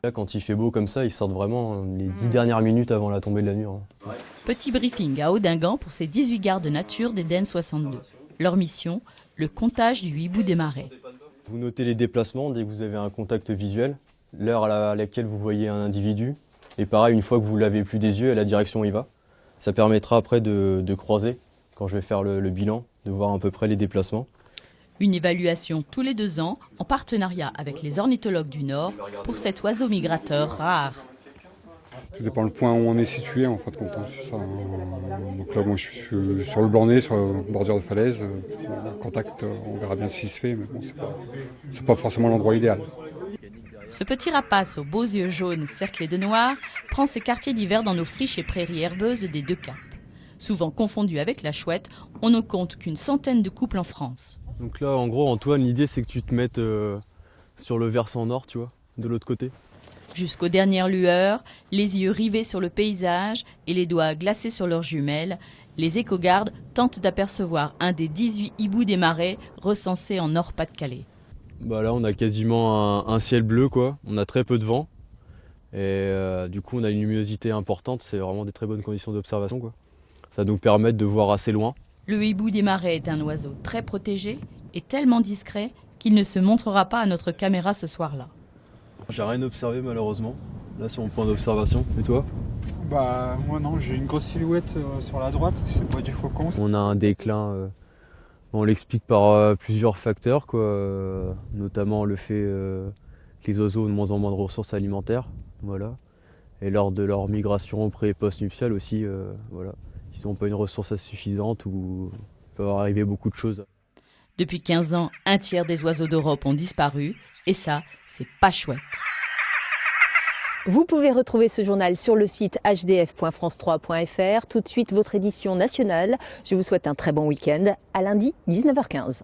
Là, quand il fait beau comme ça, ils sortent vraiment les 10 dernières minutes avant la tombée de la nuit. Petit briefing à Audingan pour ces 18 gardes nature d'Eden 62. Leur mission, le comptage du hibou des marais. Vous notez les déplacements dès que vous avez un contact visuel, l'heure à laquelle vous voyez un individu, et pareil, une fois que vous l'avez plus des yeux, la direction où il va. Ça permettra après de croiser, quand je vais faire le bilan, de voir à peu près les déplacements. Une évaluation tous les 2 ans en partenariat avec les ornithologues du Nord pour cet oiseau migrateur rare. Tout dépend le point où on est situé en fin de compte, hein, c'est ça. Donc là, moi je suis sur le Blanc-Nez, sur la bordure de falaise. En contact, on verra bien si se fait, mais bon, c'est pas forcément l'endroit idéal. Ce petit rapace aux beaux yeux jaunes cerclés de noir prend ses quartiers d'hiver dans nos friches et prairies herbeuses des Deux Caps. Souvent confondu avec la chouette, on ne compte qu'une centaine de couples en France. Donc là, en gros, Antoine, l'idée c'est que tu te mettes sur le versant nord, tu vois, de l'autre côté. Jusqu'aux dernières lueurs, les yeux rivés sur le paysage et les doigts glacés sur leurs jumelles, les éco-gardes tentent d'apercevoir un des 18 hiboux des marais recensés en Nord-Pas-de-Calais. Bah là, on a quasiment un ciel bleu, quoi. On a très peu de vent. Et du coup, on a une luminosité importante. C'est vraiment des très bonnes conditions d'observation, quoi. Ça nous permet de voir assez loin. Le hibou des marais est un oiseau très protégé et tellement discret qu'il ne se montrera pas à notre caméra ce soir-là. J'ai rien observé malheureusement, là sur mon point d'observation. Et toi? Bah moi non, j'ai une grosse silhouette sur la droite, c'est pas du faucon. On a un déclin, on l'explique par plusieurs facteurs, quoi, notamment le fait que les oiseaux ont de moins en moins de ressources alimentaires, voilà. Et lors de leur migration pré- et post-nuptiale aussi, voilà. Ils n'ont pas une ressource assez suffisante ou il peut avoir arrivé beaucoup de choses. Depuis 15 ans, un tiers des oiseaux d'Europe ont disparu. Et ça, c'est pas chouette. Vous pouvez retrouver ce journal sur le site hdf.france3.fr. Tout de suite, votre édition nationale. Je vous souhaite un très bon week-end. À lundi, 19h15.